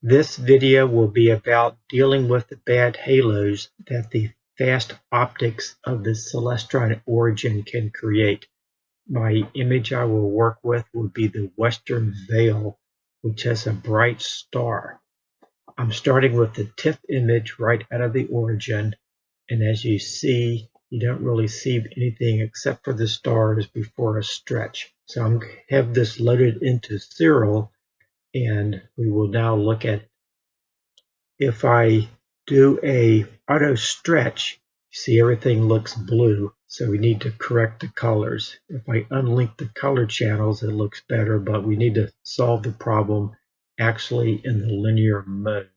This video will be about dealing with the bad halos that the fast optics of the Celestron Origin can create. My image I will work with will be the Western Veil, which has a bright star. I'm starting with the TIFF image right out of the Origin, and as you see, you don't really see anything except for the stars before a stretch. So I'm going to have this loaded into Serial, and we will now look at it. If I do a auto stretch, you see everything looks blue, so we need to correct the colors. If I unlink the color channels, it looks better, but we need to solve the problem actually in the linear mode.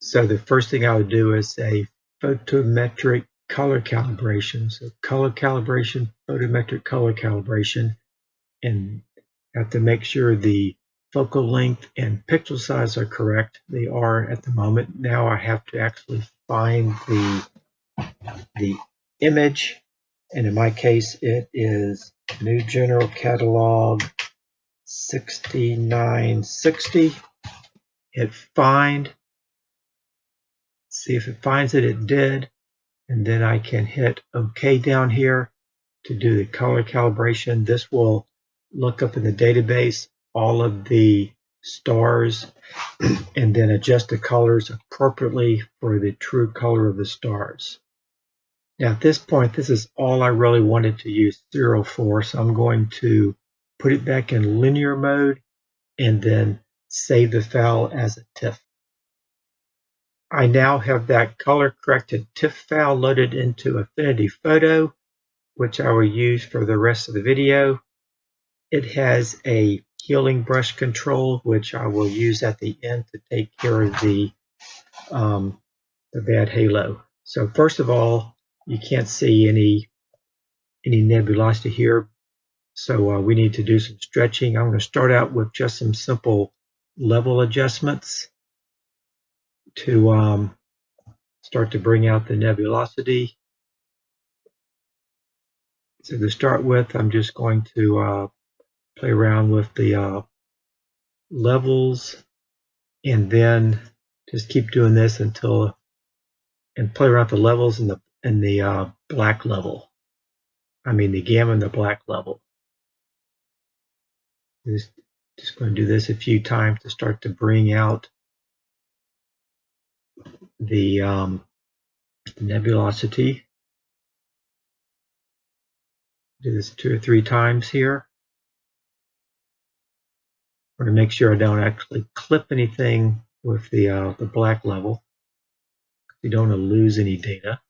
So the first thing I would do is a photometric color calibration. So color calibration, photometric color calibration, and have to make sure the focal length and pixel size are correct. They are at the moment. Now I have to actually find the image, and in my case it is New General Catalog 6960. Hit find, see if it finds it. It did, and then I can hit OK down here to do the color calibration. This will look up in the database all of the stars and then adjust the colors appropriately for the true color of the stars. Now at this point, this is all I really wanted to use Serial for, so I'm going to put it back in linear mode and then save the file as a TIFF. I now have that color corrected TIFF file loaded into Affinity Photo, which I will use for the rest of the video. It has a healing brush control, which I will use at the end to take care of the bad halo. So first of all, you can't see any nebulosity here, so we need to do some stretching. I'm going to start out with just some simple level adjustments to start to bring out the nebulosity. So to start with, I'm just going to play around with the levels, and then just keep doing this until, and play around with the levels in the black level. I mean the gamma and the black level. Just going to do this a few times to start to bring out the nebulosity. Do this 2 or 3 times here. I want to make sure I don't actually clip anything with the black level. You don't want to lose any data.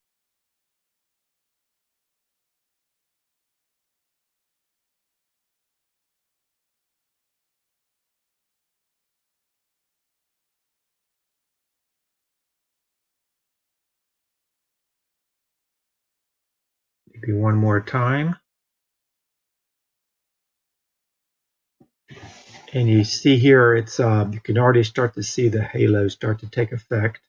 Maybe one more time. And you see here, it's you can already start to see the halo start to take effect.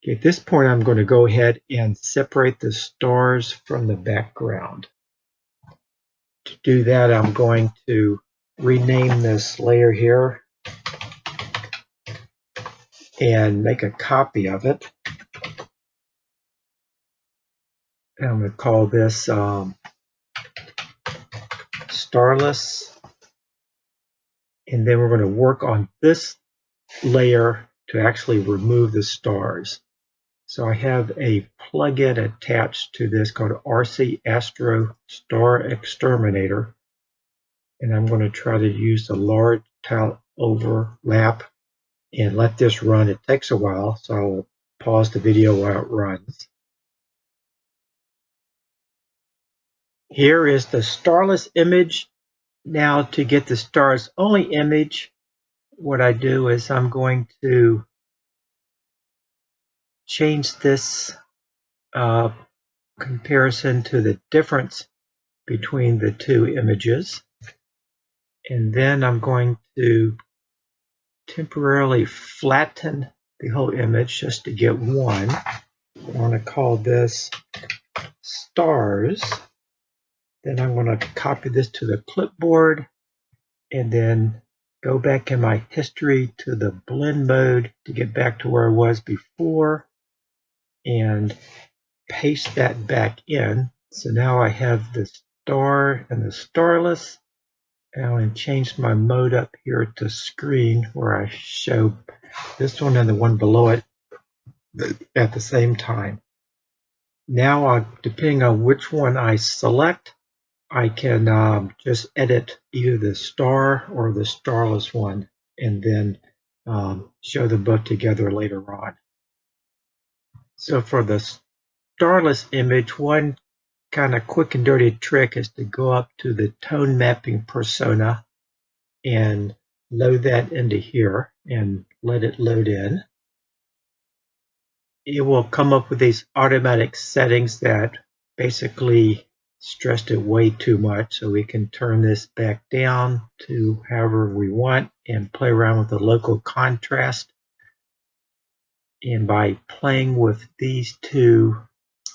Okay, at this point, I'm going to go ahead and separate the stars from the background. To do that, I'm going to rename this layer here and make a copy of it. And I'm going to call this Starless. And then we're going to work on this layer to actually remove the stars. So I have a plugin attached to this called RC Astro Star Exterminator. And I'm going to try to use the large tile overlap and let this run. It takes a while, so I'll pause the video while it runs. Here is the Starless Image. Now to get the stars only image, what I do is I'm going to change this comparison to the difference between the two images. And then I'm going to temporarily flatten the whole image just to get one. I want to call this Stars. Then I'm going to copy this to the clipboard and then go back in my history to the blend mode to get back to where I was before and paste that back in. So now I have the star and the starless. And I'm going to change my mode up here to screen where I show this one and the one below it at the same time. Now, depending on which one I select, I can just edit either the star or the starless one and then show them both together later on. So for the starless image, one kind of quick and dirty trick is to go up to the tone mapping persona and load that into here and let it load in. It will come up with these automatic settings that basically stressed it way too much, so we can turn this back down to however we want and play around with the local contrast. And by playing with these two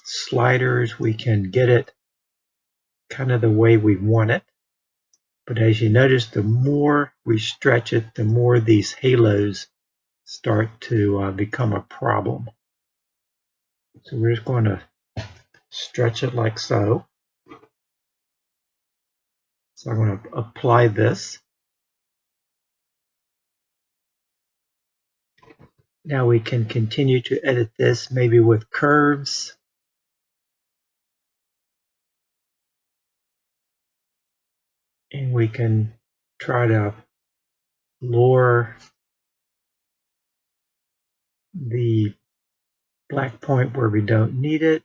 sliders, we can get it kind of the way we want it. But as you notice, the more we stretch it, the more these halos start to become a problem. So we're just going to stretch it like so. So I'm going to apply this. Now we can continue to edit this, maybe with curves. And we can try to lower the black point where we don't need it.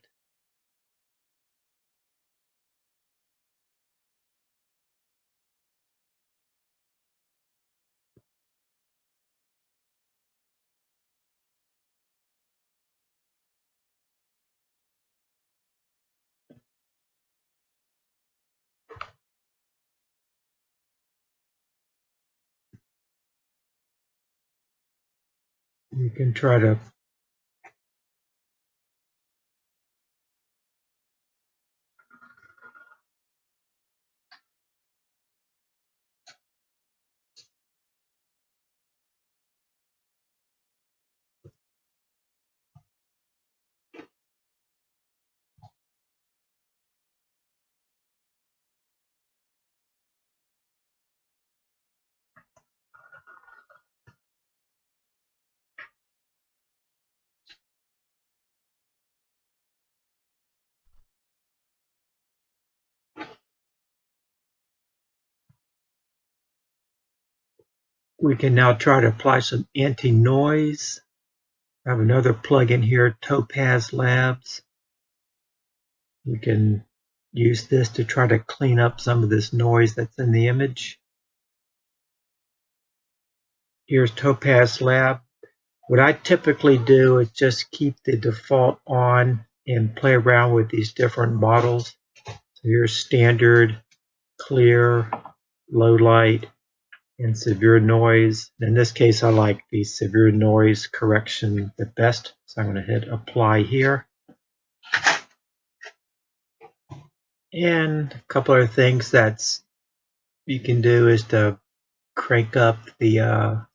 We can try to now try to apply some anti-noise. I have another plugin here, Topaz Labs. We can use this to try to clean up some of this noise that's in the image. Here's Topaz Lab. What I typically do is just keep the default on and play around with these different models. So here's standard, clear, low light, and severe noise. In this case, I like the severe noise correction the best. So I'm going to hit apply here. And a couple other things that you can do is to crank up the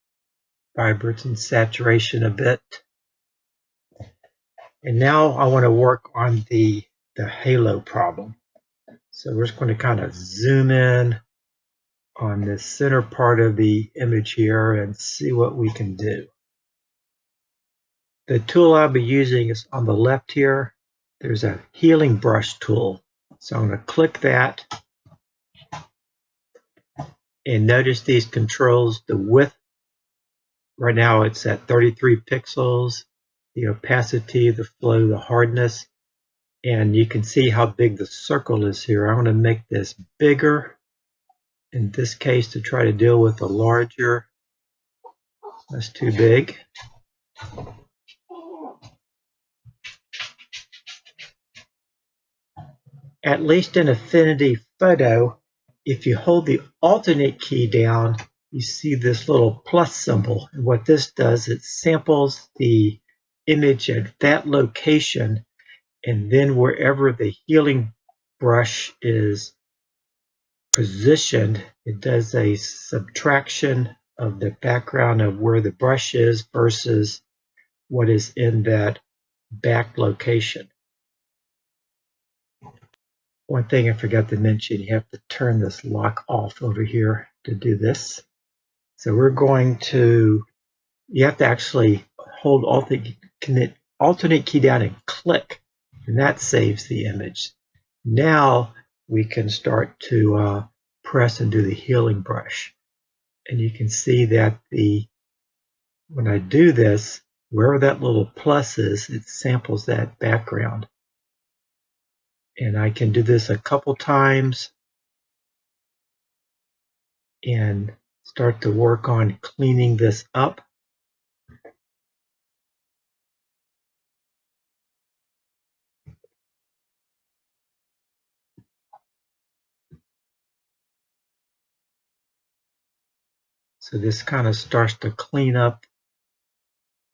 vibrance and saturation a bit. And now I want to work on the halo problem. So we're just going to kind of zoom in on the center part of the image here and see what we can do. The tool I'll be using is on the left here. There's a healing brush tool. So I'm going to click that. And notice these controls, the width. Right now it's at 33 pixels. The opacity, the flow, the hardness. And you can see how big the circle is here. I'm going to make this bigger. In this case, to try to deal with a larger, that's too big. At least in Affinity Photo, if you hold the alternate key down, you see this little plus symbol. And what this does, it samples the image at that location, and then wherever the healing brush is positioned, it does a subtraction of the background of where the brush is versus what is in that back location. One thing I forgot to mention, you have to turn this lock off over here to do this. So we're going to, you have to actually hold alternate key down and click, and that saves the image. Now we can start to press and do the healing brush. And you can see that when I do this, wherever that little plus is, it samples that background. And I can do this a couple times and start to work on cleaning this up. So this kind of starts to clean up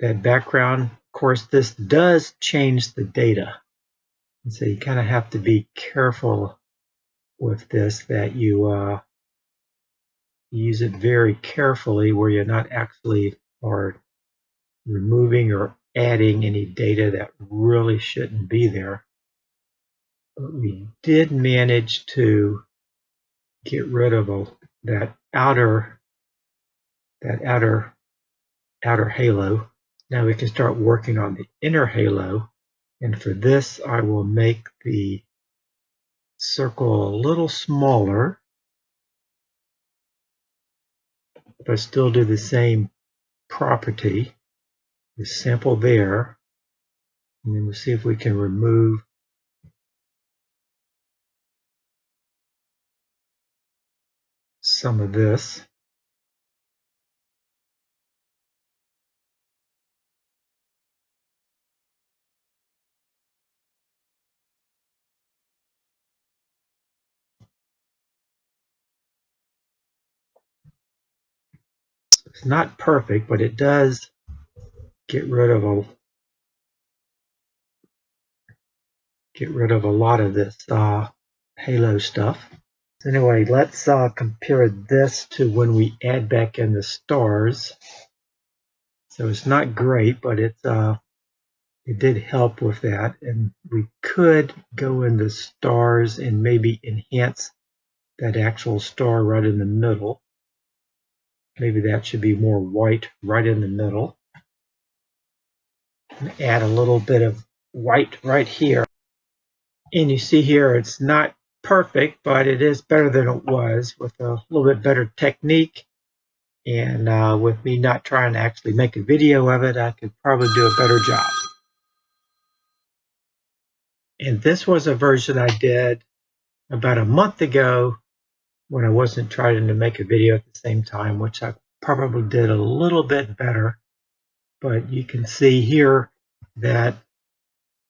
that background. Of course, this does change the data. And so you kind of have to be careful with this, that you use it very carefully where you're not actually or removing or adding any data that really shouldn't be there. But we did manage to get rid of that outer halo. Now we can start working on the inner halo. And for this, I will make the circle a little smaller, but still do the same property. The sample there, and then we'll see if we can remove some of this. It's not perfect, but it does get rid of a lot of this halo stuff. So anyway, let's compare this to when we add back in the stars. So it's not great, but it did help with that. And we could go in the stars and maybe enhance that actual star right in the middle. Maybe that should be more white right in the middle. And add a little bit of white right here. And you see here it's not perfect, but it is better than it was with a little bit better technique. And with me not trying to actually make a video of it, I could probably do a better job. And this was a version I did about a month ago when I wasn't trying to make a video at the same time, which I probably did a little bit better. But you can see here that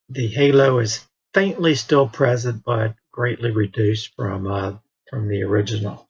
the halo is faintly still present, but greatly reduced from the original.